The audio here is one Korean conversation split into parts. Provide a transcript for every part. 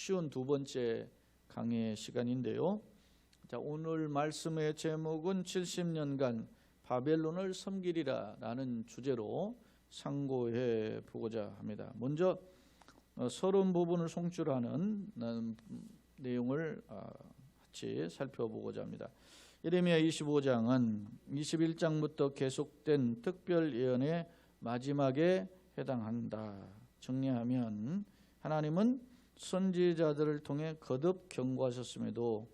쉬운 두 번째 강의 시간인데요. 자, 오늘 말씀의 제목은 70년간 바벨론을 섬기리라 라는 주제로 상고해 보고자 합니다. 먼저 서론 부분을 송출하는 내용을 같이 살펴보고자 합니다. 예레미야 25장은 21장부터 계속된 특별 예언의 마지막에 해당한다. 정리하면 하나님은 선지자들을 통해 거듭 경고하셨음에도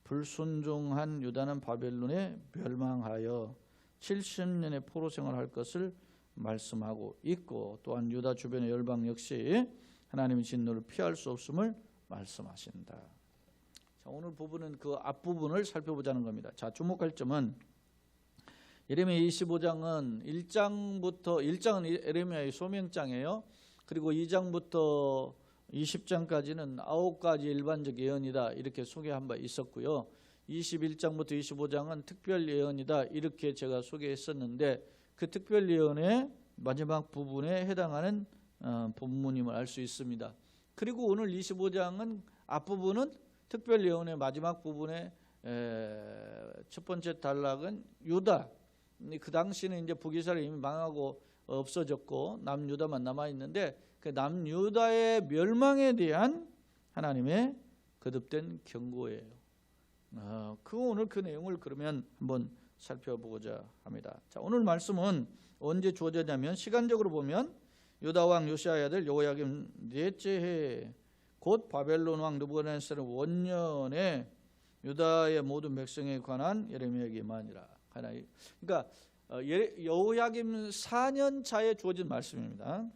불순종한 유다는 바벨론에 멸망하여 70년의 포로 생활할 것을 말씀하고 있고, 또한 유다 주변의 열방 역시 하나님의 진노를 피할 수 없음을 말씀하신다. 자, 오늘 부분은 그 앞부분을 살펴보자는 겁니다. 자, 주목할 점은 예레미야 25장은 1장은 예레미야의 소명장이에요. 그리고 2장부터 20장까지는 9가지 일반적 예언이다 이렇게 소개한 바 있었고요. 21장부터 25장은 특별 예언이다 이렇게 제가 소개했었는데, 그 특별 예언의 마지막 부분에 해당하는 본문임을 알 수 있습니다. 그리고 오늘 25장은 앞부분은 특별 예언의 마지막 부분의 첫 번째 단락은 유다. 그 당시는 이제 북이스라엘이 이미 망하고 없어졌고 남유다만 남아 있는데, 그 남유다의 멸망에 대한 하나님의 거듭된 경고예요. 오늘 그 내용을 그러면 한번 살펴보고자 합니다. 자, 오늘 말씀은 언제 주어졌냐면, 시간적으로 보면 유다 왕 요시야의 아들 여호야김 넷째 해 곧 바벨론 왕 느부갓네살 원년에 유다의 모든 백성에 관한 예레미야에게 임하니라. 그러니까 여호야김 4년 차에 주어진 말씀입니다.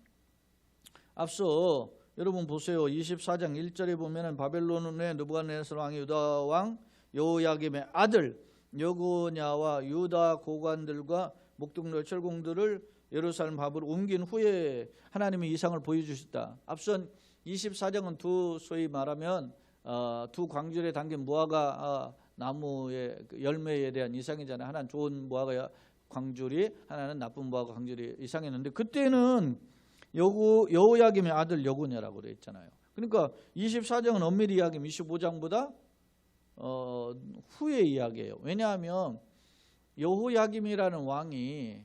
앞서 여러분 보세요. 24장 1절에 보면은 바벨론의 느부갓네살 왕이 유다 왕 여호야김의 아들 여고냐와 유다 고관들과 목동들 철공들을 예루살렘 밥으로 옮긴 후에 하나님의 이상을 보여주셨다. 앞선 24장은 소위 말하면 두 광줄에 담긴 무화과 나무의 열매에 대한 이상이잖아요. 하나는 좋은 무화과 광줄이, 하나는 나쁜 무화과 광줄이 이상했는데, 그때는 여호야김의 아들 여고냐라고 되어 있잖아요. 그러니까 24장은 엄밀히 이야기하면 25장보다 후의 이야기예요. 왜냐하면 여호야김이라는 왕이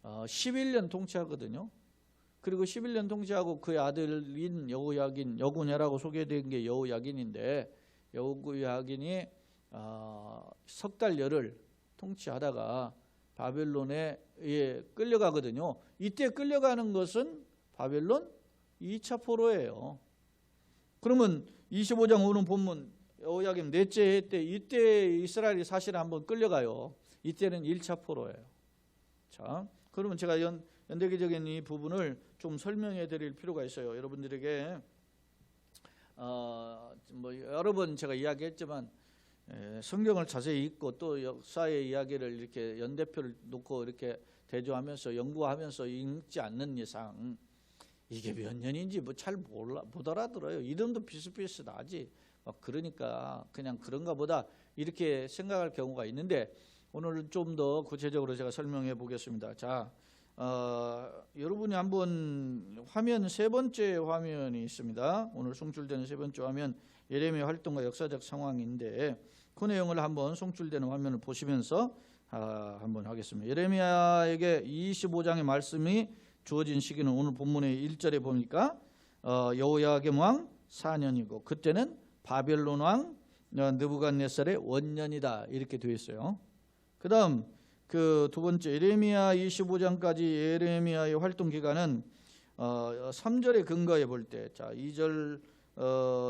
11년 통치하거든요. 그리고 11년 통치하고 그의 아들인 여고냐라고 소개된 게 여호야긴인데, 여호야긴이 석 달 열흘 통치하다가 바벨론에 끌려가거든요. 이때 끌려가는 것은 바벨론 2차 포로예요. 그러면 25장 오는 본문 여호야김 넷째 해 때 이때 이스라엘이 사실 한번 끌려가요. 이때는 1차 포로예요. 자, 그러면 제가 연대기적인 이 부분을 좀 설명해 드릴 필요가 있어요. 여러분들에게 여러 번 제가 이야기했지만 성경을 자세히 읽고 또 역사의 이야기를 이렇게 연대표를 놓고 이렇게 대조하면서 연구하면서 읽지 않는 이상 이게 몇 년인지 잘 못 알아들어요. 이름도 비슷비슷하지. 그러니까 그냥 그런가 보다 이렇게 생각할 경우가 있는데, 오늘 좀 더 구체적으로 제가 설명해 보겠습니다. 자, 여러분이 한번 화면 세 번째 화면이 있습니다. 오늘 송출되는 세 번째 화면 예레미야 활동과 역사적 상황인데, 그 내용을 한번 송출되는 화면을 보시면서 한번 하겠습니다. 예레미야에게 25장의 말씀이 주어진 시기는 오늘 본문의 1절에 보니까 여호야김 왕 4년이고 그때는 바벨론 왕 느부갓네살의 원년이다 이렇게 되어 있어요. 그 다음 그 두 번째 예레미야 25장까지 예레미야의 활동 기간은 3절에 근거해 볼 때, 자 2절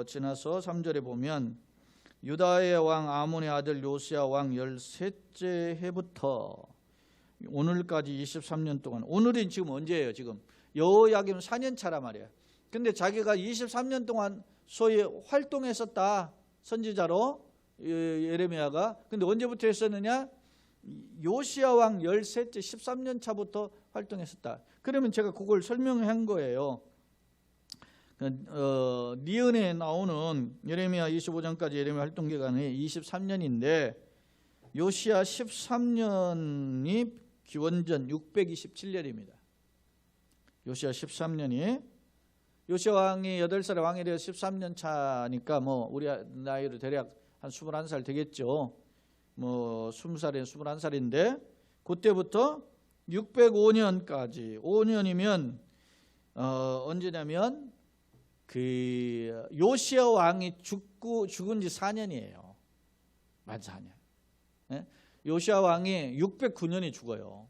지나서 3절에 보면 유다의 왕 아몬의 아들 요시야 왕 13째 해부터 오늘까지 23년 동안, 오늘이 지금 언제예요? 지금 여호야김 4년 차란 말이에요. 근데 자기가 23년 동안 소위 활동했었다, 선지자로 예레미야가. 근데 언제부터 했었느냐? 요시야 왕 13째 13년 차부터 활동했었다. 그러면 제가 그걸 설명한 거예요. 니은에 나오는 예레미야 25장까지 예레미야 활동 기간이 23년인데 요시야 13년이 기원전 627년입니다. 요시야 13년이 요시야 왕이 8살에 왕이 되어 13년 차니까 뭐 우리 나이로 대략 한 21살 되겠죠. 뭐 20살에 21살인데 그때부터 605년까지 5년이면 언제냐면 그 요시야 왕이 죽은 지 4년이에요. 만 4년. 예? 요시야 왕이 609년에 죽어요.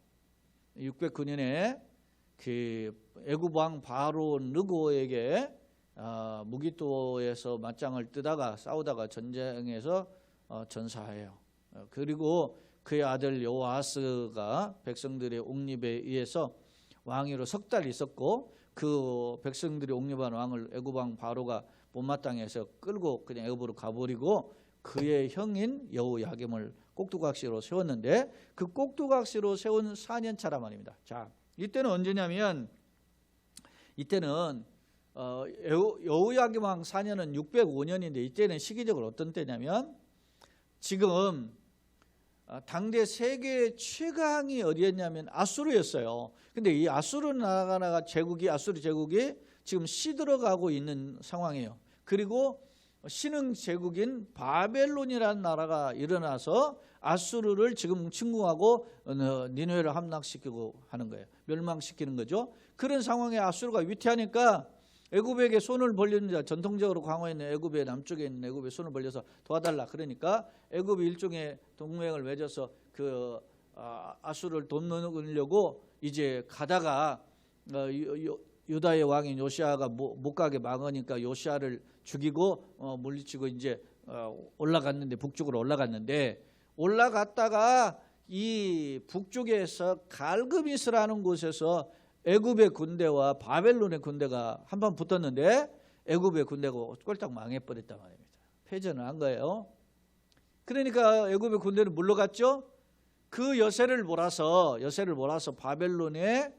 609년에 그 애굽 왕 바로 느고에게 무기토에서 맞짱을 뜨다가 싸우다가 전쟁에서 전사해요. 그리고 그의 아들 여호아스가 백성들의 옹립에 의해서 왕위로 석 달 있었고 그 백성들이 옹립한 왕을 애굽 왕 바로가 못마땅해서 끌고 그냥 애굽으로 가버리고 그의 형인 여호야김을 꼭두각시로 세웠는데 그 꼭두각시로 세운 4년 차라 말입니다. 자, 이때는 언제냐면 이때는 여호야김 왕 4년은 605년인데 이때는 시기적으로 어떤 때냐면 지금 당대 세계 최강이 어디였냐면 아수르였어요. 근데 이 아수르 나라가 아수르 제국이 지금 시들어가고 있는 상황이에요. 그리고 신흥 제국인 바벨론이라는 나라가 일어나서 아수르를 지금 침공하고 니느웨를 함락시키고 하는 거예요. 멸망시키는 거죠. 그런 상황에 아수르가 위태하니까 애굽에게 손을 벌리는 자, 전통적으로 강화에 있는 애굽의 남쪽에 있는 애굽에 손을 벌려서 도와달라. 그러니까 애굽이 일종의 동맹을 맺어서 그 아수르를 돕으려고 이제 가다가 유다의 왕인 요시아가 못 가게 막으니까 요시아를 죽이고 물리치고 이제 올라갔는데 북쪽으로 올라갔다가 이 북쪽에서 갈그미스라는 곳에서 애굽의 군대와 바벨론의 군대가 한번 붙었는데 애굽의 군대가 꼴딱 망해버렸단 말입니다. 패전을 한 거예요. 그러니까 애굽의 군대는 물러갔죠. 그 여세를 몰아서 바벨론에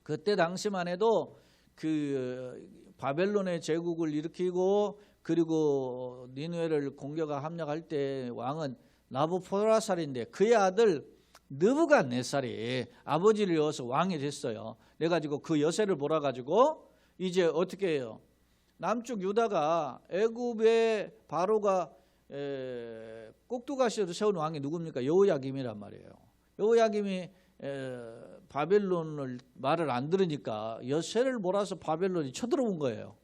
그때 당시만 해도 그 바벨론의 제국을 일으키고 그리고 니느웨를 공격하 함락할 때 왕은 나부포라살인데 그의 아들 느부갓네살이 아버지를 이어서 왕이 됐어요. 그래가지고 그 여세를 몰아가지고 이제 어떻게 해요? 남쪽 유다가 애굽의 바로가 꼭두가시로 세운 왕이 누굽니까? 여호야김이란 말이에요. 여호야김이 바벨론을 말을 안 들으니까 여세를 몰아서 바벨론이 쳐들어온 거예요.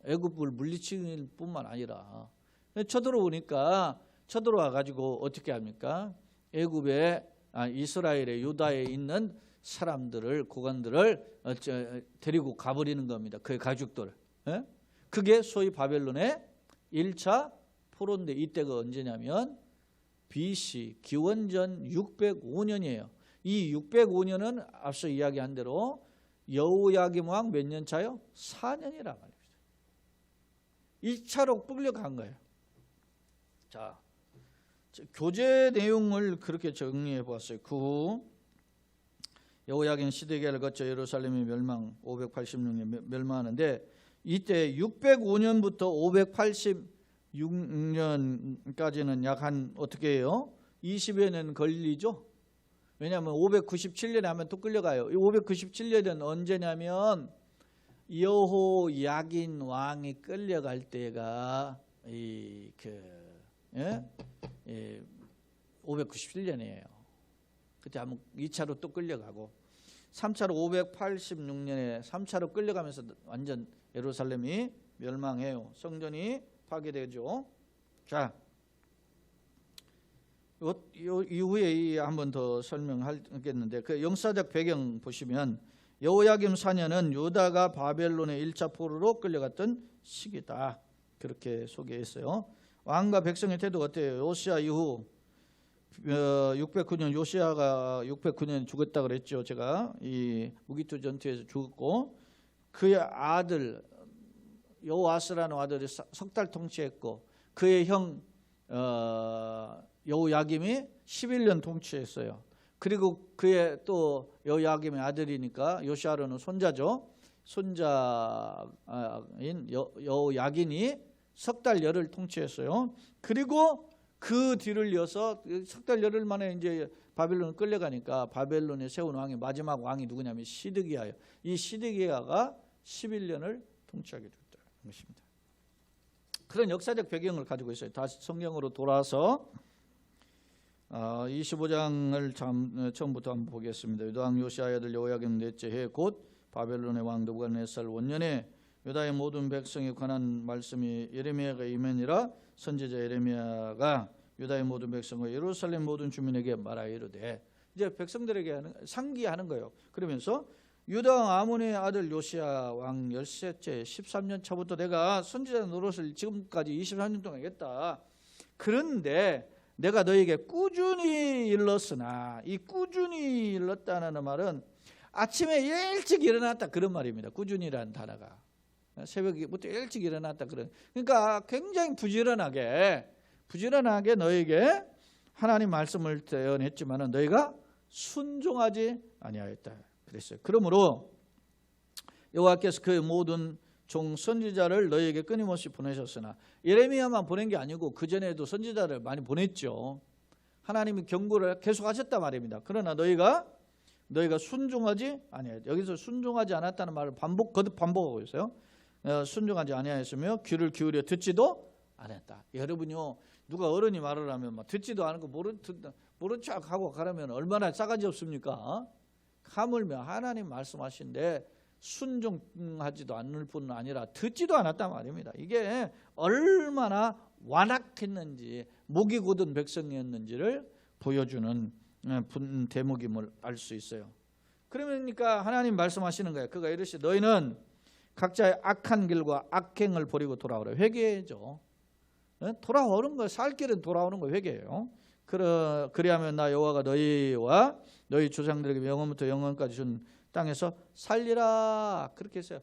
애굽을 물리칠 뿐만 아니라 쳐들어와 가지고 어떻게 합니까? 애굽에 이스라엘의 유다에 있는 사람들을 고관들을 데리고 가버리는 겁니다. 그의 가족들. 그게 소위 바벨론의 1차 포로인데 이때가 언제냐면 BC 기원전 605년이에요. 이 605년은 앞서 이야기한 대로 여호야김 왕 몇 년 차요? 4년이라 말입니다. 1차로 끌려간 거예요. 자, 교재 내용을 그렇게 정리해 보았어요. 그 후 여호야긴 시드기야를 거쳐 예루살렘이 멸망 586년 멸망하는데 이때 605년부터 586년까지는 약 한 어떻게 해요? 20여 년 걸리죠. 왜냐하면 597년에 하면 또 끌려가요. 597년은 언제냐면 여호야긴 왕이 끌려갈 때가 597년이에요. 그때 한번 2차로 또 끌려가고 3차로 586년에 3차로 끌려가면서 완전 예루살렘이 멸망해요. 성전이 파괴되죠. 자, 이후에 한 번 더 설명하겠는데 그 역사적 배경 보시면 여호야김 4년은 유다가 바벨론의 1차 포로로 끌려갔던 시기다. 그렇게 소개했어요. 왕과 백성의 태도가 어때요? 요시야 이후 609년 요시야가 609년 죽었다 그랬죠. 제가 이 무기토 전투에서 죽었고 그의 아들 여호아스라는 아들이 석 달 통치했고 그의 형 여호야김이 11년 통치했어요. 그리고 그의 또 여호야김의 아들이니까 요시야로는 손자죠. 손자인 여호야긴이 석 달 열을 통치했어요. 그리고 그 뒤를 이어서 석 달 열흘 만에 이제 바벨론을 끌려가니까 바벨론에 세운 왕이 마지막 왕이 누구냐면 시드기야예요. 이 시드기야가 11년을 통치하게 됐다는 것입니다. 그런 역사적 배경을 가지고 있어요. 다시 성경으로 돌아서 25장을 처음부터 한번 보겠습니다. 유다왕 요시아의 아들 여호야김 넷째 해 곧 바벨론의 왕 느부갓네살 원년에 유다의 모든 백성에 관한 말씀이 예레미야가 임하니라. 선지자 예레미야가 유다의 모든 백성과 예루살렘 모든 주민에게 말하여 이르되, 이제 백성들에게 상기하는 거예요. 그러면서 유다 왕 아몬의 아들 요시야 왕 13째 13년 차부터 내가 선지자 노릇을 지금까지 23년 동안 했다. 그런데 내가 너에게 꾸준히 일렀으나, 이 꾸준히 일렀다는 말은 아침에 일찍 일어났다 그런 말입니다. 꾸준히라는 단어가 새벽부터 일찍 일어났다 그런. 그러니까 굉장히 부지런하게 너에게 하나님 말씀을 대언했지만은 너희가 순종하지 아니하였다 그랬어요. 그러므로 여호와께서 그 모든 종 선지자를 너희에게 끊임없이 보내셨으나, 예레미야만 보낸 게 아니고 그 전에도 선지자를 많이 보냈죠. 하나님이 경고를 계속하셨단 말입니다. 그러나 너희가 순종하지 아니하였다. 여기서 순종하지 않았다는 말을 거듭 반복하고 있어요. 순종하지 아니하였으며 귀를 기울여 듣지도 않았다. 여러분요, 누가 어른이 말을 하면 막 듣지도 않고 모른 척 하고 가라면 얼마나 싸가지 없습니까? 하물며 하나님 말씀하신데 순종하지도 않을 뿐 아니라 듣지도 않았단 말입니다. 이게 얼마나 완악했는지, 목이 곧은 백성이었는지를 보여주는 대목임을 알 수 있어요. 그러니까 하나님 말씀하시는 거예요. 그가 이르시되 너희는 각자의 악한 길과 악행을 버리고 돌아오라. 회개죠. 돌아오는 거, 살 길은 돌아오는 거 회개예요. 그리하면 나 여호와가 너희와 너희 조상들에게 영원부터 영원까지 준 땅에서 살리라. 그렇게 했어요.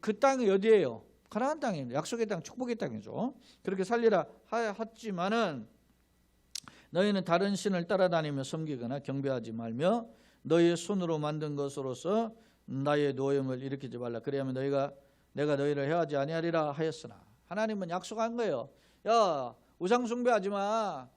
그 땅이 어디예요? 가나안 땅입니다. 약속의 땅, 축복의 땅이죠. 그렇게 살리라 하지만은 너희는 다른 신을 따라다니며 섬기거나 경배하지 말며 너희의 손으로 만든 것으로서 나의 노염을 일으키지 말라. 그리하면 내가 너희를 해하지 아니하리라 하였으나, 하나님은 약속한 거예요. 야, 우상 숭배하지 마.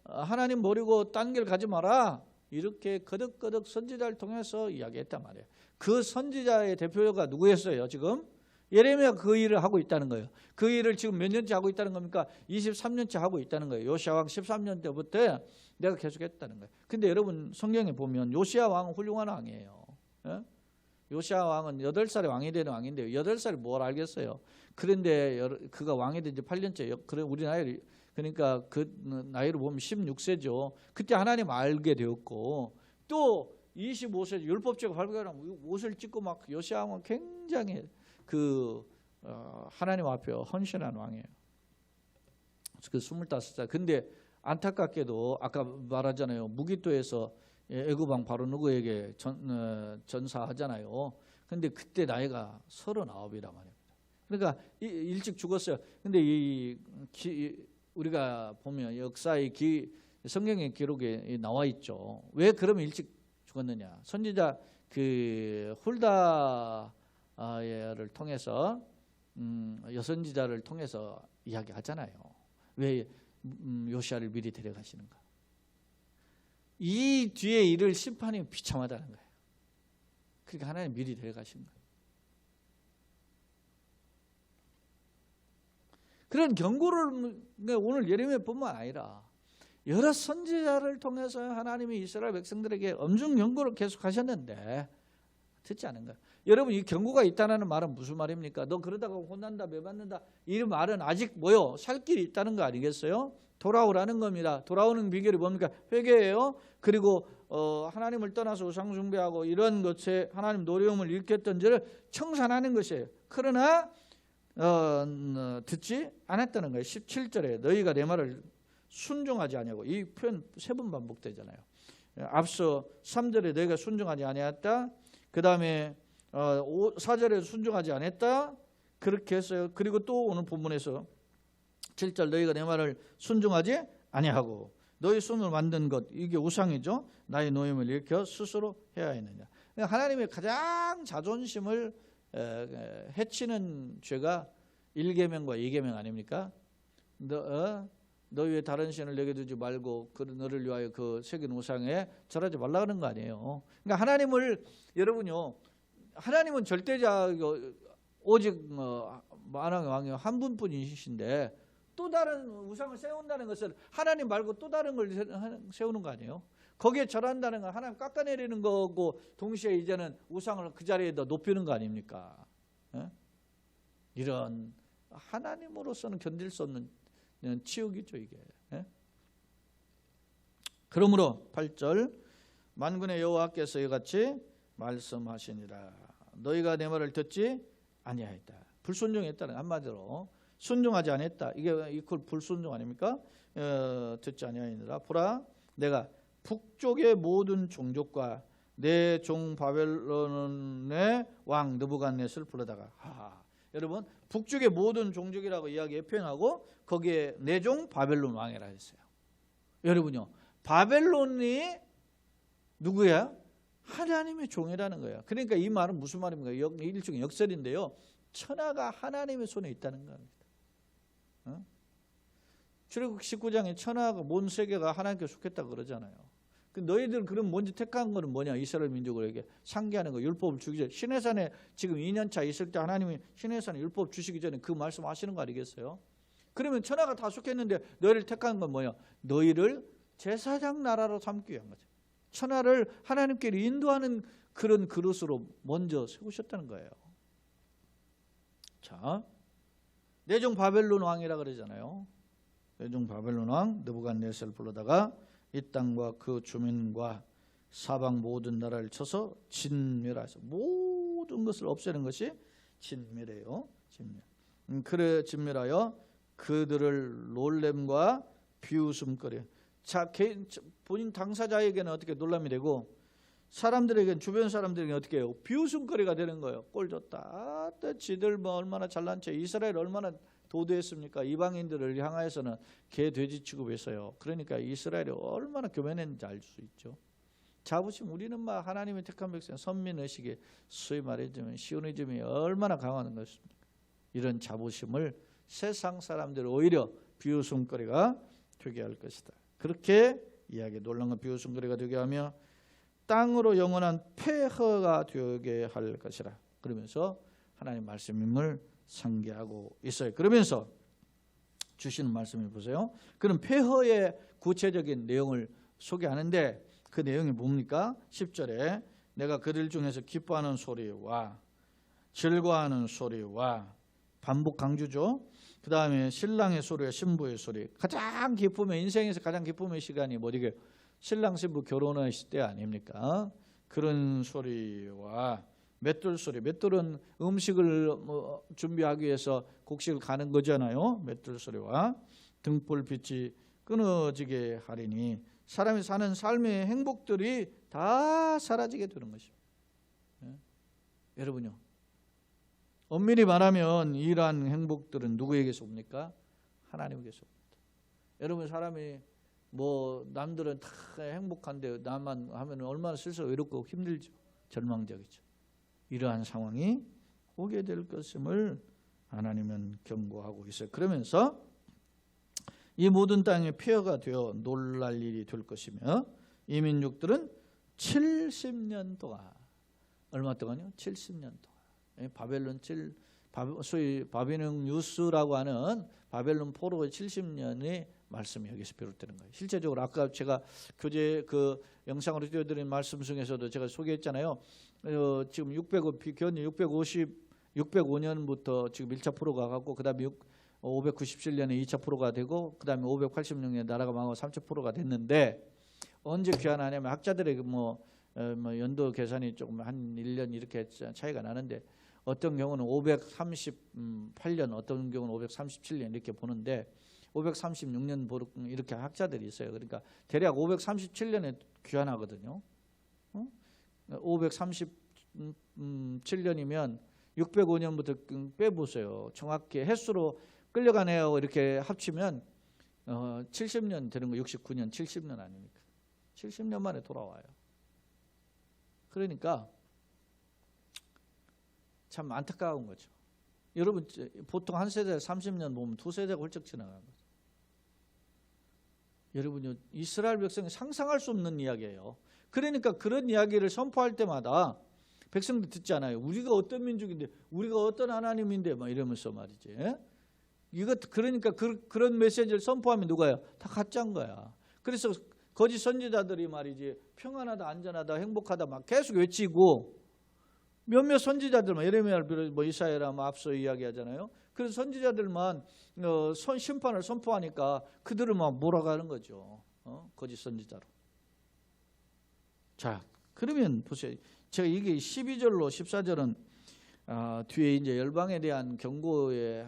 하나님 버리고 딴 길 가지 마라. 이렇게 거듭거듭 선지자를 통해서 이야기했단 말이에요. 그 선지자의 대표가 누구였어요? 지금 예레미야가 그 일을 하고 있다는 거예요. 그 일을 지금 몇 년째 하고 있다는 겁니까? 23년째 하고 있다는 거예요. 요시야 왕 13년 때부터 내가 계속했다는 거예요. 근데 여러분 성경에 보면 요시야 왕은 훌륭한 왕이에요. 요시야 왕은 8살에 왕이 되는 왕인데 8살이 뭘 알겠어요. 그런데 그가 왕이 된 지 8년째. 그래 우리 나이, 그러니까 그 나이를 보면 16세죠. 그때 하나님 알게 되었고, 또 25세 율법제가 발표하면 옷을 찢고 막 요시야 왕은 굉장히 하나님 앞에 헌신한 왕이에요. 그 25살. 근데 안타깝게도 아까 말하잖아요. 무기토에서 애굽 왕 바로 누구에게 전사하잖아요. 근데 그때 나이가 39이란 말입니다. 그러니까 일찍 죽었어요. 근데 우리가 보면 역사의 성경의 기록에 나와 있죠. 왜 그러면 일찍 죽었느냐? 선지자 훌다를 통해서 여선지자를 통해서 이야기하잖아요. 왜 요시야를 미리 데려가시는가? 이 뒤에 일을 심판이 비참하다는 거예요. 그러니까 하나님 미리 데려가신 거예요. 그런 경고를 오늘 예레미야뿐만 아니라 여러 선지자를 통해서 하나님이 이스라엘 백성들에게 엄중 경고를 계속하셨는데 듣지 않은 거예요. 여러분, 이 경고가 있다는 말은 무슨 말입니까? 너 그러다가 혼난다, 매받는다, 이 말은 아직 살 길이 있다는 거 아니겠어요? 돌아오라는 겁니다. 돌아오는 비결이 뭡니까? 회개예요. 그리고 하나님을 떠나서 우상 숭배하고 이런 것에 하나님 노려움을 일으켰던 죄를 청산하는 것이에요. 그러나 듣지 않았다는 거예요. 17절에 너희가 내 말을 순종하지 아니하고, 이 표현 3번 반복되잖아요. 앞서 3절에 너희가 순종하지 아니했다. 그 다음에 4절에 순종하지 않았다. 그렇게 했어요. 그리고 또 오늘 본문에서 7절 너희가 내 말을 순종하지 아니하고 너희 손으로 만든 것, 이게 우상이죠. 나의 노임을 일으켜 스스로 해야 했느냐. 하나님의 가장 자존심을 해치는 죄가 1계명과 2계명 아닙니까? 너 위에 다른 신을 내게 두지 말고 너를 위하여 그 새긴 우상에 절하지 말라 그런 거 아니에요. 그러니까 하나님을 여러분요, 하나님은 절대자 오직 만왕의 왕이 한 분뿐이신데 또 다른 우상을 세운다는 것은 하나님 말고 또 다른 걸 세우는 거 아니에요? 거기에 절한다는 건 하나님 깎아내리는 거고 동시에 이제는 우상을 그 자리에다 높이는 거 아닙니까? 이런 하나님으로서는 견딜 수 없는 치욕이죠 이게. 그러므로 8절 만군의 여호와께서 이같이 말씀하시니라. 너희가 내 말을 듣지 아니하였다. 불순종했다는 한마디로 순종하지 않았다. 이게 이퀄 불순종 아닙니까? 듣지 아니하니라. 보라 내가 북쪽의 모든 종족과 내 종 바벨론의 왕 느부갓네살을 불러다가 여러분 북쪽의 모든 종족이라고 이야기에 표현하고 거기에 내 종 바벨론 왕이라 했어요. 여러분요 바벨론이 누구야? 하나님의 종이라는 거예요. 그러니까 이 말은 무슨 말입니까? 일종의 역설인데요. 천하가 하나님의 손에 있다는 겁니다. 출애굽 19장에 천하가 온 세계가 하나님께 속했다고 그러잖아요. 너희들 그럼 먼저 택한 거는 뭐냐? 이스라엘 민족에게 상기하는 거, 율법을 주기 전에 시내산에 지금 2년차 있을 때 하나님이 시내산에 율법 주시기 전에 그 말씀하시는 거 아니겠어요? 그러면 천하가 다 속했는데 너희를 택한 건 뭐냐? 너희를 제사장 나라로 삼기 위한 거죠. 천하를 하나님께로 인도하는 그런 그릇으로 먼저 세우셨다는 거예요. 자, 내 종 바벨론 왕이라 그러잖아요. 내 종 바벨론 왕 느부갓네살을 불러다가 이 땅과 그 주민과 사방 모든 나라를 쳐서 진멸하셔. 모든 것을 없애는 것이 진멸이에요. 진멸. 그래 진멸하여 그들을 놀램과 비웃음거려. 자, 본인 당사자에게는 어떻게 놀람이 되고 사람들에게는 주변 사람들에게는 어떻게 해요? 비웃음거리가 되는 거예요. 꼴 좋다. 지들 뭐 얼마나 잘난 체. 이스라엘 얼마나 도도했습니까? 이방인들을 향하여서는 개 돼지 취급했어요. 그러니까 이스라엘이 얼마나 교만했는지 알 수 있죠. 자부심. 우리는 막 하나님의 택한 백성 선민의식이 소위 말해주면 시오니즘이 얼마나 강한 것입니까? 이런 자부심을 세상 사람들 오히려 비웃음거리가 되게 할 것이다. 그렇게 이야기 놀라운 비웃음거리가 되게 하며 땅으로 영원한 폐허가 되게 할 것이라. 그러면서 하나님 말씀임을 상기하고 있어요. 그러면서 주시는 말씀을 보세요. 그럼 폐허의 구체적인 내용을 소개하는데 그 내용이 뭡니까? 10절에 내가 그들 중에서 기뻐하는 소리와 즐거워하는 소리와 반복 강조죠. 그 다음에 신랑의 소리와 신부의 소리. 가장 기쁨의 인생에서 가장 기쁨의 시간이 뭐지게 신랑 신부 결혼하실 때 아닙니까? 그런 소리와 맷돌 소리. 맷돌은 음식을 준비하기 위해서 곡식을 가는 거잖아요. 맷돌 소리와 등불빛이 끊어지게 하리니 사람이 사는 삶의 행복들이 다 사라지게 되는 것입니다. 여러분요. 엄밀히 말하면 이러한 행복들은 누구에게서 옵니까? 하나님에게서 옵니다. 여러분 사람이 뭐 남들은 다 행복한데 나만 하면 얼마나 슬슬 외롭고 힘들죠. 절망적이죠. 이러한 상황이 오게 될 것임을 하나님은 경고하고 있어요. 그러면서 이 모든 땅에 폐허가 되어 놀랄 일이 될 것이며 이 민족들은 70년 동안 얼마 동안요? 70년 동안 바벨론 소위 바비론 뉴스라고 하는 바벨론 포로의 70년의 말씀이 여기서 비롯되는 거예요. 실제적으로 아까 제가 교재 그 영상으로 띄워드린 말씀 중에서도 제가 소개했잖아요. 지금 605년부터 지금 1차 포로가 가고 그 다음에 597년에 2차 포로가 되고 그 다음에 586년에 나라가 망하고 3차 포로가 됐는데 언제 귀환하냐면 학자들의 뭐 연도 계산이 조금 한 1년 이렇게 차이가 나는데 어떤 경우는 538년 어떤 경우는 537년 이렇게 보는데 536년 이렇게 학자들이 있어요. 그러니까 대략 537년에 귀환하거든요. 537년이면 605년부터 빼보세요. 정확히 횟수로 끌려가네요. 이렇게 합치면 70년 되는 거 69년 70년 아닙니까? 70년 만에 돌아와요. 그러니까 참 안타까운 거죠. 여러분 보통 한 세대 30년 보면 두 세대가 훌쩍 지나가는 거죠. 여러분요 이스라엘 백성이 상상할 수 없는 이야기예요. 그러니까 그런 이야기를 선포할 때마다 백성들 듣잖아요. 우리가 어떤 민족인데, 우리가 어떤 하나님인데 막 이러면서 말이지. 예? 이거 그러니까 그런 메시지를 선포하면 누가요? 다 가짜인 거야. 그래서 거짓 선지자들이 말이지 평안하다, 안전하다, 행복하다 막 계속 외치고, 몇몇 선지자들만, 예레미야를 비롯해 뭐 이사야라 뭐 앞서 이야기하잖아요. 그래서 선지자들만 심판을 선포하니까 그들을 막 몰아가는 거죠. 거짓 선지자로. 자, 그러면 보세요. 제가 이게 12절로 14절은 뒤에 이제 열방에 대한 경고의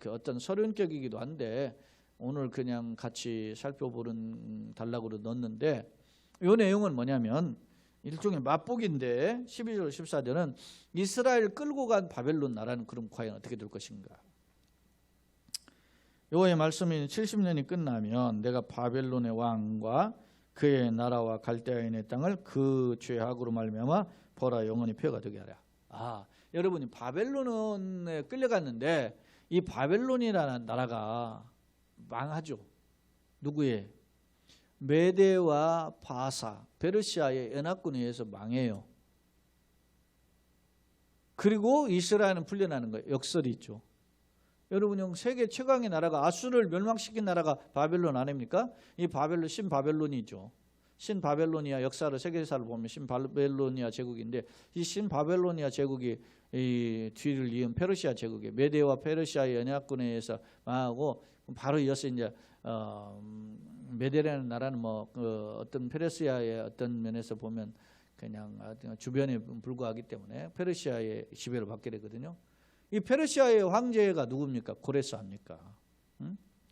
그 어떤 서론격이기도 한데, 오늘 그냥 같이 살펴보는 단락으로 넣었는데, 이 내용은 뭐냐면 일종의 맛보기인데, 12절 14절은 이스라엘 끌고 간 바벨론 나라는 그럼 과연 어떻게 될 것인가. 여호와의 말씀이 70년이 끝나면 내가 바벨론의 왕과 그의 나라와 갈대아인의 땅을 그 죄악으로 말미암아 벌하 영원히 폐허가 되게 하라. 여러분이 바벨론에 끌려갔는데 이 바벨론이라는 나라가 망하죠. 누구의? 메대와 바사, 페르시아의 연합군에 의해서 망해요. 그리고 이스라엘은 풀려나는 거예요. 역설이 있죠. 여러분, 세계 최강의 나라가, 아수르를 멸망시킨 나라가 바벨론 아닙니까? 이 바벨론, 신바벨론이죠. 신바벨로니아 역사를, 세계사를 보면 신바벨로니아 제국인데, 이 신바벨로니아 제국이 이 뒤를 이은 페르시아 제국에, 메대와 페르시아의 연합군에 의해서 망하고, 바로 이어서 이제 메대라는 나라는 뭐 어떤 페르시아의 어떤 면에서 보면 그냥 주변에 불과하기 때문에 페르시아의 지배를 받게 되거든요. 이 페르시아의 황제가 누굽니까? 고레스 아닙니까?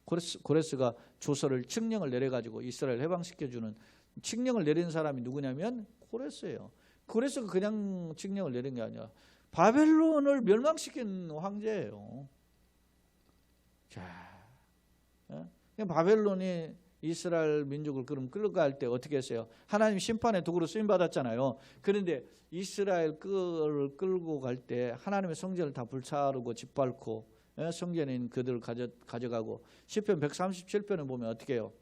고레스가 조서를, 칙령을 내려가지고 이스라엘 해방시켜주는 칙령을 내린 사람이 누구냐면 고레스예요. 고레스가 그냥 칙령을 내린 게 아니라 바벨론을 멸망시킨 황제예요. 자, 바벨론이 이스라엘 민족을 그럼 끌어갈 때 어떻게 했어요? 하나님 심판의 도구로 쓰임받았잖아요. 그런데 이스라엘 끌고 갈 때 하나님의 성전을 다 불사르고 짓밟고, 성전에 있는 그들을 가져가고, 시편 137편을 보면 어떻게 해요?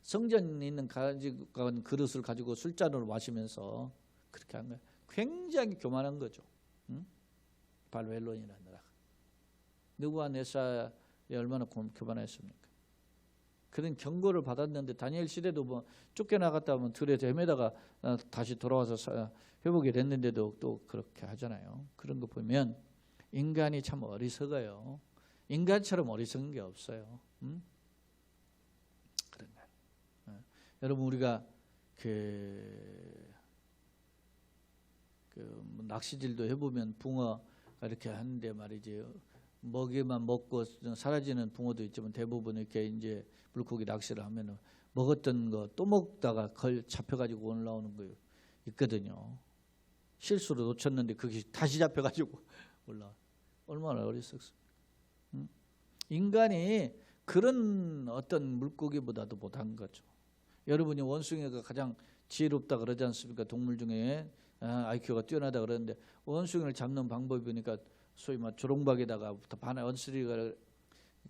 성전에 있는 가져간 그릇을 가지고 술잔으로 마시면서 그렇게 한 거예요. 굉장히 교만한 거죠. 바벨론이라는 나라가. 느부갓네살이 얼마나 교만했습니까? 그런 경고를 받았는데, 다니엘 시대도 뭐 쫓겨나갔다 하면 들에 헤매다가 다시 돌아와서 회복이 됐는데도 또 그렇게 하잖아요. 그런 거 보면 인간이 참 어리석어요. 인간처럼 어리석은 게 없어요. 그런 거예요. 여러분, 우리가 뭐 낚시질도 해보면 붕어가 이렇게 하는데 말이지, 먹이만 먹고 사라지는 붕어도 있지만 대부분 이렇게 이제 물고기 낚시를 하면은 먹었던 거 또 먹다가 잡혀가지고 올라오는 거 있거든요. 실수로 놓쳤는데 그게 다시 잡혀가지고 올라와. 얼마나 어리석습니까? 인간이 그런 어떤 물고기보다도 못한 거죠. 여러분이 원숭이가 가장 지혜롭다 그러지 않습니까? 동물 중에 IQ가 뛰어나다 그러는데, 원숭이를 잡는 방법이 보니까 소위 막 조롱박에다가 원숭이가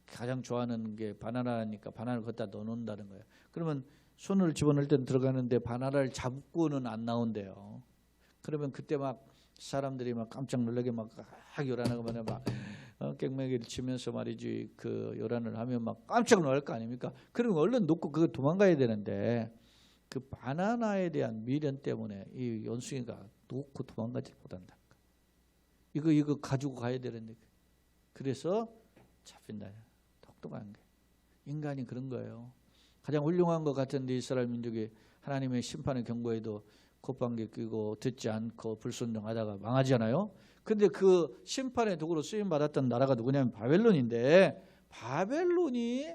가장 좋아하는 게 바나나니까 바나나를 걷다 넣어놓는다는 거예요. 그러면 손을 집어넣을 때는 들어가는데 바나나를 잡고는 안 나온대요. 그러면 그때 막 사람들이 막 깜짝 놀라게 막 요란하고 막 깽매기를 치면서 말이지, 그 요란을 하면 막 깜짝 놀랄 거 아닙니까? 그러면 얼른 놓고 그거 도망가야 되는데, 그 바나나에 대한 미련 때문에 이 원숭이가 놓고 도망가지 못한다. 이거 가지고 가야 되는데, 그래서 잡힌다. 똑똑한 게. 인간이 그런 거예요. 가장 훌륭한 것 같은데 이스라엘 민족이 하나님의 심판의 경고에도 콧방귀 뀌고 듣지 않고 불순종하다가 망하잖아요. 근데 그 심판의 도구로 쓰임받았던 나라가 누구냐면 바벨론인데, 바벨론이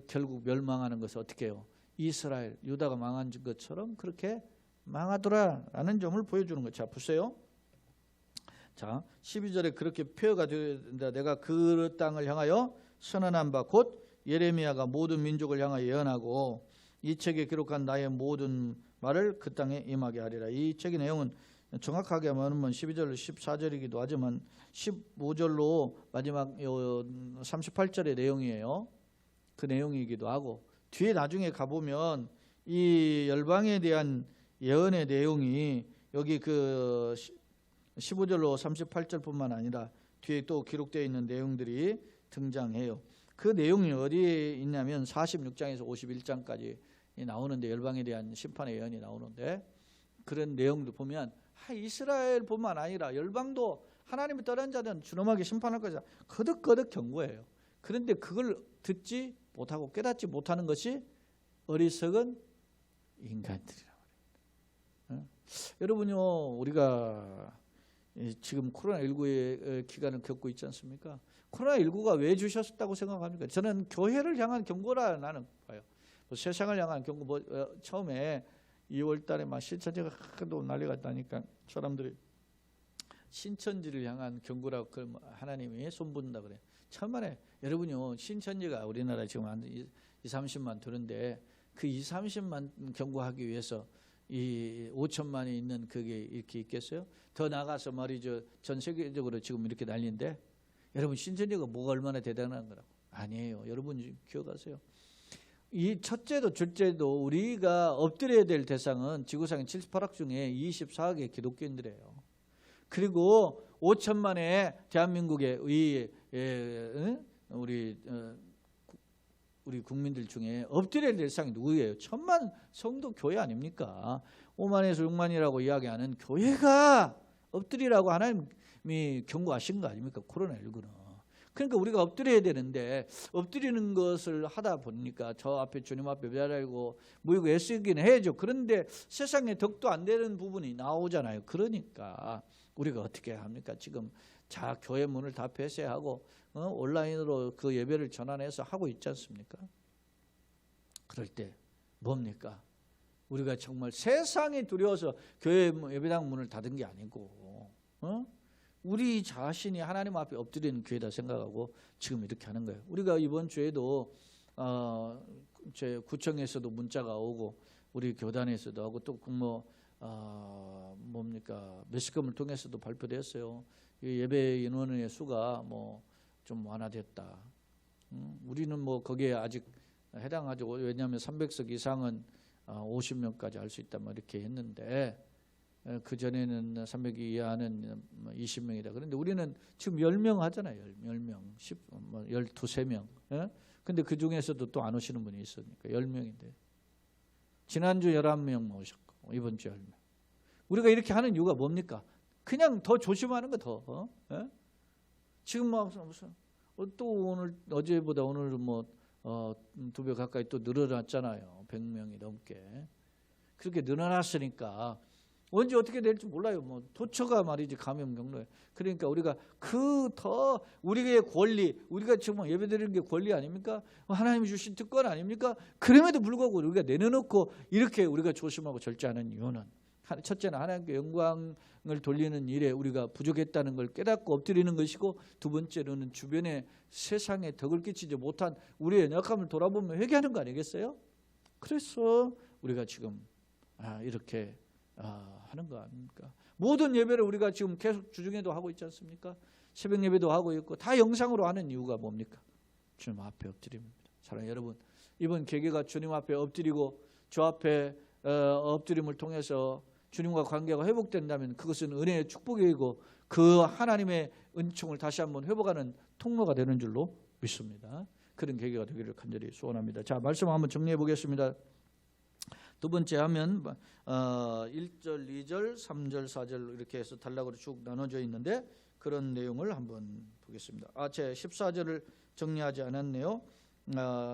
결국 멸망하는 것을 어떻게 해요? 이스라엘, 유다가 망한 것처럼 그렇게 망하더라라는 점을 보여주는 거죠. 자, 보세요. 자, 12절에 그렇게 폐허가 된다. 내가 그 땅을 향하여 선언한 바 곧 예레미야가 모든 민족을 향하여 예언하고 이 책에 기록한 나의 모든 말을 그 땅에 임하게 하리라. 이 책의 내용은 정확하게 하면 12절 14절이기도 하지만 15절로 마지막 38절의 내용이에요. 그 내용이기도 하고, 뒤에 나중에 가보면 이 열방에 대한 예언의 내용이 여기 그 15절로 38절뿐만 아니라 뒤에 또 기록되어 있는 내용들이 등장해요. 그 내용이 어디에 있냐면 46장에서 51장까지 나오는데, 열방에 대한 심판의 예언이 나오는데, 그런 내용도 보면 이스라엘뿐만 아니라 열방도 하나님을 떠난 자들은 준엄하게 심판할 것이다. 거듭거듭 경고해요. 그런데 그걸 듣지 못하고 깨닫지 못하는 것이 어리석은 인간들이라고 합니다. 여러분요, 우리가 지금 코로나19의 기간을 겪고 있지 않습니까? 코로나19가 왜 주셨다고 생각합니까? 저는 교회를 향한 경고라 나는 봐요. 세상을 향한 경고, 처음에 2월 달에 막 신천지가 하도 난리가 났다니까 사람들이 신천지를 향한 경고라고 하나님이 손붙는다 그래요. 천만에 여러분요, 신천지가 우리나라에 지금 한 20-30만 되는데 그 20-30만 경고하기 위해서 이 5천만이 있는 그게 이렇게 있겠어요? 더 나가서 말이죠, 전 세계적으로 지금 이렇게 난리인데, 여러분 신천지가 뭐가 얼마나 대단한 거라고? 아니에요. 여러분 기억하세요. 이 첫째도 둘째도 우리가 엎드려야 될 대상은 지구상의 78억 중에 24억의 기독교인들이에요. 그리고 5천만의 대한민국의 우리 국민들 중에 엎드려야 될 대상이 누구예요? 1,000만 성도 교회 아닙니까? 5만에서 6만이라고 이야기하는 교회가 엎드리라고 하나님이 경고하신 거 아닙니까? 코로나19는. 그러니까 우리가 엎드려야 되는데, 엎드리는 것을 하다 보니까 저 앞에 주님 앞에 매달리고 모이고 애쓰기는 해야죠. 그런데 세상에 덕도 안 되는 부분이 나오잖아요. 그러니까 우리가 어떻게 합니까? 지금 교회 문을 다 폐쇄하고 온라인으로 그 예배를 전환해서 하고 있지 않습니까? 그럴 때 뭡니까? 우리가 정말 세상이 두려워서 교회 예배당 문을 닫은 게 아니고 우리 자신이 하나님 앞에 엎드리는 교회다 생각하고 지금 이렇게 하는 거예요. 우리가 이번 주에도 제 구청에서도 문자가 오고 우리 교단에서도 하고 또 매스컴을 통해서도 발표됐어요. 예배 인원의 수가 좀 완화됐다. 우리는 거기에 아직 해당하죠. 왜냐하면 300석 이상은 50명까지 할 수 있다 이렇게 했는데, 그 전에는 300 이하는 20명이다. 그런데 우리는 지금 10명 하잖아요. 10명, 12, 3명. 근데 그 중에서도 또 안 오시는 분이 있으니까 10명인데, 지난주 11명 오셨고 이번 주 10명. 우리가 이렇게 하는 이유가 뭡니까? 그냥 더 조심하는 거 더. 지금 무슨 또 오늘 어제보다 오늘 2배 가까이 또 늘어났잖아요. 100명이 넘게. 그렇게 늘어났으니까 언제 어떻게 될지 몰라요. 도처가 말이지 감염 경로에. 그러니까 우리가 더 우리의 권리, 우리가 지금 예배드리는 게 권리 아닙니까? 하나님이 주신 특권 아닙니까? 그럼에도 불구하고 우리가 내려놓고 이렇게 우리가 조심하고 절제하는 이유는, 첫째는 하나님께 영광을 돌리는 일에 우리가 부족했다는 걸 깨닫고 엎드리는 것이고, 두 번째로는 주변에 세상에 덕을 끼치지 못한 우리의 약함을 돌아보면 회개하는 거 아니겠어요? 그래서 우리가 지금 이렇게 하는 거 아닙니까? 모든 예배를 우리가 지금 계속 주중에도 하고 있지 않습니까? 새벽 예배도 하고 있고 다 영상으로 하는 이유가 뭡니까? 주님 앞에 엎드립니다. 사랑하는 여러분, 이번 계기가 주님 앞에 엎드리고 주 앞에 엎드림을 통해서 주님과 관계가 회복된다면 그것은 은혜의 축복이고 그 하나님의 은총을 다시 한번 회복하는 통로가 되는 줄로 믿습니다. 그런 계기가 되기를 간절히 소원합니다. 자, 말씀 한번 정리해 보겠습니다. 두 번째 하면 1절, 2절, 3절, 4절 이렇게 해서 단락으로 쭉 나눠져 있는데 그런 내용을 한번 보겠습니다. 제 14절을 정리하지 않았네요.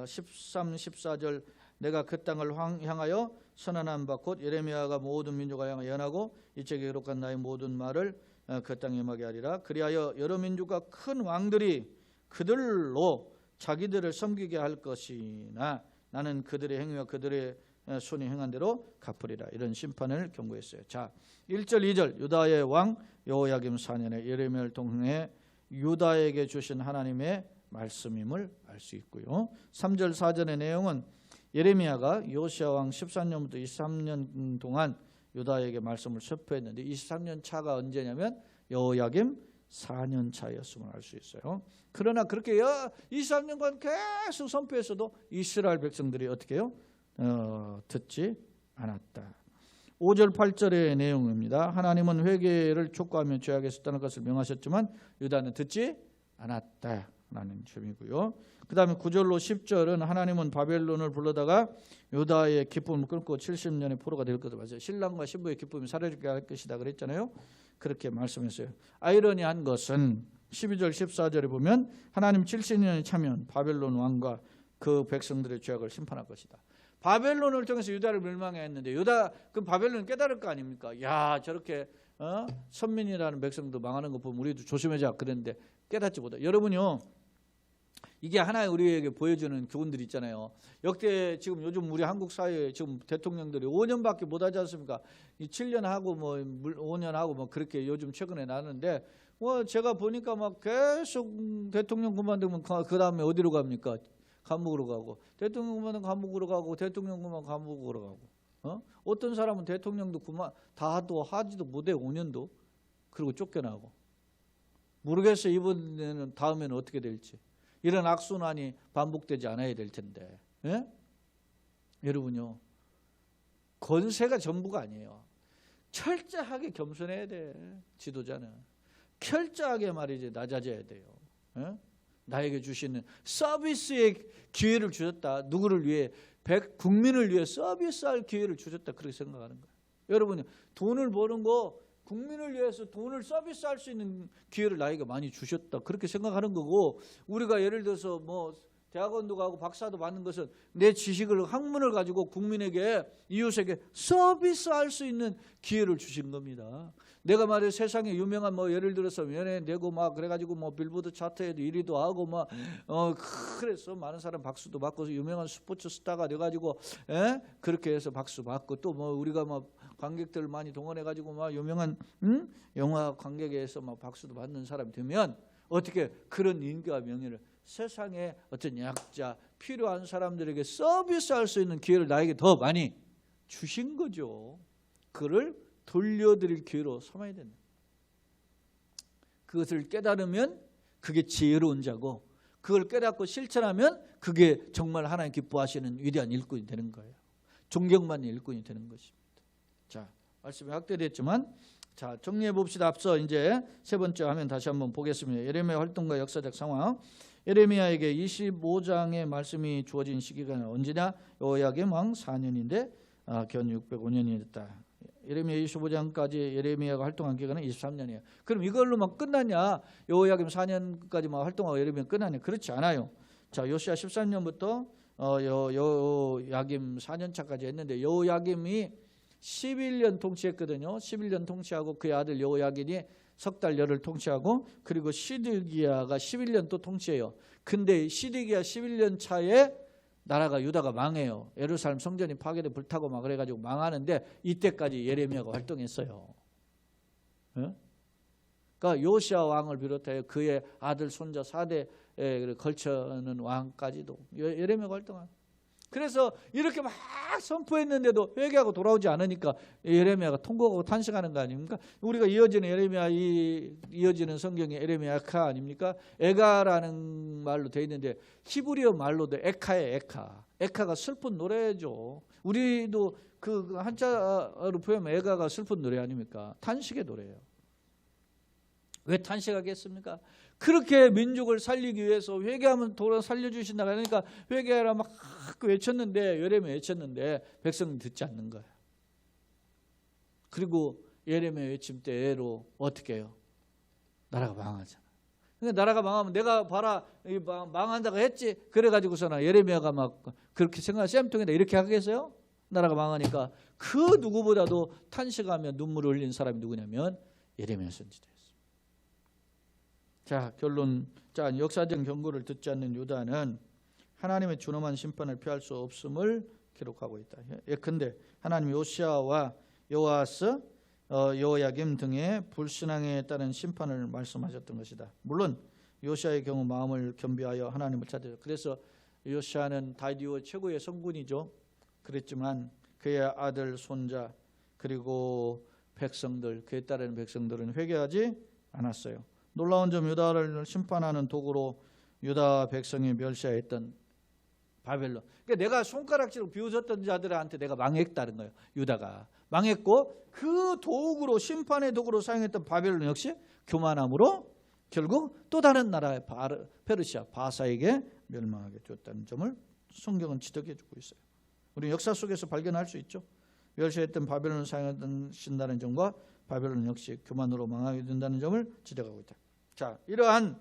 13, 14절 내가 그 땅을 향하여 선언한 바 곧 예레미야가 모든 민족을 향하여 예언하고 이 책에 기록한 나의 모든 말을 그 땅에 임하게 하리라. 그리하여 여러 민족과 큰 왕들이 그들로 자기들을 섬기게 할 것이나 나는 그들의 행위와 그들의 손이 행한 대로 갚으리라. 이런 심판을 경고했어요. 자, 1절 2절 유다의 왕 여호야김 4년에 예레미야를 통해 유다에게 주신 하나님의 말씀임을 알 수 있고요. 3절 4절의 내용은 예레미야가 요시야 왕 14년부터 23년 동안 유다에게 말씀을 선포했는데 23년 차가 언제냐면 여호야김 4년 차였음을 알 수 있어요. 그러나 그렇게 23년간 계속 선포했어도 이스라엘 백성들이 어떻게 해요? 듣지 않았다. 5절 8절의 내용입니다. 하나님은 회개를 촉구하며 죄악에서 떠날 것을 명하셨지만 유다는 듣지 않았다라는 점이고요. 그 다음에 9절로 10절은 하나님은 바벨론을 불러다가 유다의 기쁨을 끊고 70년의 포로가 될 것을 봤어요. 신랑과 신부의 기쁨이 사라지게 할 것이다 그랬잖아요. 그렇게 말씀했어요. 아이러니한 것은 12절 14절에 보면 하나님 70년이 차면 바벨론 왕과 그 백성들의 죄악을 심판할 것이다. 바벨론을 통해서 유다를 멸망했는데 유다 그 바벨론 깨달을 거 아닙니까? 야 저렇게 선민이라는 백성도 망하는 거 보면 우리도 조심하자 그랬는데 깨닫지 못해. 여러분요 이게 하나의 우리에게 보여주는 교훈들이 있잖아요. 역대 지금 요즘 우리 한국 사회에 지금 대통령들이 5년밖에 못하지 않습니까? 7년 하고 뭐 5년 하고 뭐 그렇게 요즘 최근에 나는데 뭐 제가 보니까 막 계속 대통령 그만두면 그 다음에 어디로 갑니까? 감옥으로 가고 대통령 그만두면 감옥으로 가고 대통령 그만 감옥으로 가고 어떤 사람은 대통령도 그만 다도 하지도 못해 5년도 그리고 쫓겨나고 모르겠어요. 이번에는 다음에는 어떻게 될지. 이런 악순환이 반복되지 않아야 될 텐데. 예? 여러분요. 권세가 전부가 아니에요. 철저하게 겸손해야 돼. 지도자는. 철저하게 말이지 낮아져야 돼요. 예? 나에게 주시는 서비스의 기회를 주셨다. 누구를 위해? 국민을 위해 서비스할 기회를 주셨다. 그렇게 생각하는 거예요. 여러분요. 돈을 버는 거 국민을 위해서 돈을 서비스할 수 있는 기회를 나에게 많이 주셨다. 그렇게 생각하는 거고 우리가 예를 들어서 뭐 대학원도 가고 박사도 받는 것은 내 지식을 학문을 가지고 국민에게 이웃에게 서비스할 수 있는 기회를 주신 겁니다. 내가 말이야 세상에 유명한 뭐 예를 들어서 연예인 되고 막 그래가지고 뭐 빌보드 차트에도 1위도 하고 막 그래서 많은 사람 박수도 받고 유명한 스포츠 스타가 돼가지고 그렇게 해서 박수 받고 또 뭐 우리가 막 관객들 많이 동원해가지고 막 유명한 영화 관객에서 막 박수도 받는 사람이 되면 어떻게 그런 인기와 명예를 세상에 어떤 약자 필요한 사람들에게 서비스할 수 있는 기회를 나에게 더 많이 주신 거죠. 그를 돌려드릴 기회로 삼아야 된다. 그것을 깨달으면 그게 지혜로운 자고 그걸 깨닫고 실천하면 그게 정말 하나님 기뻐하시는 위대한 일꾼이 되는 거예요. 존경받는 일꾼이 되는 것입니다. 자, 말씀이 확대됐지만 자, 정리해 봅시다. 앞서 이제 세 번째 화면 다시 한번 보겠습니다. 예레미야 활동과 역사적 상황. 예레미야에게 25장의 말씀이 주어진 시기가 언제냐? 여호야김 왕 4년인데 견 605년이 됐다. 예레미야 25장까지 예레미야가 활동한 기간은 23년이에요. 그럼 이걸로만 끝났냐? 여호야김 4년까지만 활동하고 예레미야 끝났냐? 그렇지 않아요. 자, 요시야 13년부터 여호야김 4년차까지 했는데 여호야김이 11년 통치했거든요. 11년 통치하고 그의 아들 여호야긴이 석 달 열을 통치하고 그리고 시드기야가 11년 또 통치해요. 근데 시드기야 11년 차에 나라가 유다가 망해요. 예루살렘 성전이 파괴돼 불타고 막 그래가지고 망하는데 이때까지 예레미야가 활동했어요. 그러니까 요시야 왕을 비롯하여 그의 아들 손자 4대에 걸쳐는 왕까지도 예레미야가 활동한. 그래서 이렇게 막 선포했는데도 회개하고 돌아오지 않으니까 예레미야가 통곡하고 탄식하는 거 아닙니까? 우리가 이어지는 예레미야 이어지는 성경이 에레미야카 아닙니까? 에가라는 말로 되어 있는데 히브리어 말로도 에카예요. 에카가 슬픈 노래죠. 우리도 그 한자로 표현하면 에가가 슬픈 노래 아닙니까? 탄식의 노래예요. 왜 탄식하겠습니까? 그렇게 민족을 살리기 위해서 회개하면 돌아 살려주신다 그러니까 회개하라 막 외쳤는데 예레미야 외쳤는데 백성이 듣지 않는 거예요. 그리고 예레미야 외침 때로 어떻게 해요? 나라가 망하잖아. 그러니까 나라가 망하면 내가 봐라 망한다고 했지. 그래가지고서는 예레미야가 막 그렇게 생각 쌤통이다 이렇게 하겠어요? 나라가 망하니까 그 누구보다도 탄식하며 눈물을 흘린 사람이 누구냐면 예레미야 선지자. 자, 결론. 자, 역사적 경고를 듣지 않는 유다는 하나님의 준엄한 심판을 피할 수 없음을 기록하고 있다. 예컨대 하나님 요시야와 요아스, 여호야김 등의 불신앙에 따른 심판을 말씀하셨던 것이다. 물론 요시야의 경우 마음을 겸비하여 하나님을 찾아요. 그래서 요시야는 다윗 이후 최고의 성군이죠. 그랬지만 그의 아들, 손자 그리고 백성들, 그에 따르는 백성들은 회개하지 않았어요. 놀라운 점 유다를 심판하는 도구로 유다 백성이 멸시했던 바벨론. 그러니까 내가 손가락질로 비웃었던 자들한테 내가 망했다는 거예요. 유다가 망했고 그 도구로 심판의 도구로 사용했던 바벨론 역시 교만함으로 결국 또 다른 나라의 페르시아 바사에게 멸망하게 되었다는 점을 성경은 지적해 주고 있어요. 우리 역사 속에서 발견할 수 있죠. 멸시했던 바벨론을 사용하신다는 점과 바벨론 역시 교만으로 망하게 된다는 점을 지적하고 있다. 자, 이러한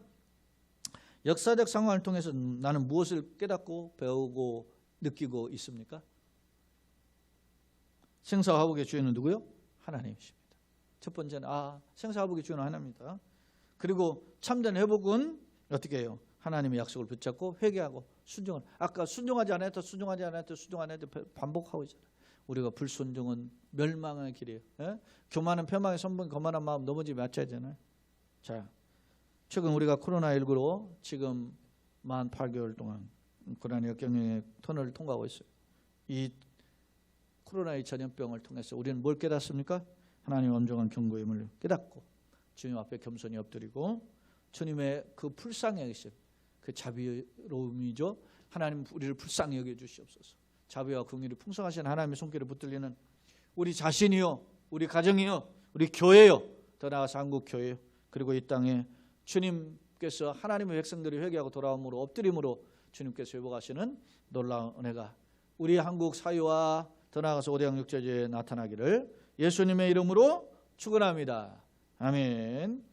역사적 상황을 통해서 나는 무엇을 깨닫고 배우고 느끼고 있습니까? 생사화복의 주인은 누구요? 하나님이십니다. 첫 번째는 생사화복의 주인은 하나님입니다. 그리고 참된 회복은 어떻게 해요? 하나님의 약속을 붙잡고 회개하고 순종을. 아까 순종하지 않았다 반복하고 있잖아요. 우리가 불순종은 멸망의 길이에요. 교만은 패망의 선분, 거만한 마음 넘어지지 마찬가지잖아요. 자, 최근 우리가 코로나19로 지금 만 8개월 동안 고난의 역경의 터널을 통과하고 있어요. 이 코로나의 전염병을 통해서 우리는 뭘 깨닫습니까? 하나님의 엄정한 경고임을 깨닫고 주님 앞에 겸손히 엎드리고 주님의 그 불쌍히 여기심, 그 자비로움이죠. 하나님 우리를 불쌍히 여겨 주시옵소서. 자비와 긍휼이 풍성하신 하나님의 손길을 붙들리는 우리 자신이요, 우리 가정이요, 우리 교회요, 더 나아가서 한국 교회요. 그리고 이 땅에 주님께서 하나님의 백성들이 회개하고 돌아옴으로 엎드림으로 주님께서 회복하시는 놀라운 은혜가 우리 한국 사회와 더 나아가서 오대양 육제주에 나타나기를 예수님의 이름으로 축원합니다. 아멘.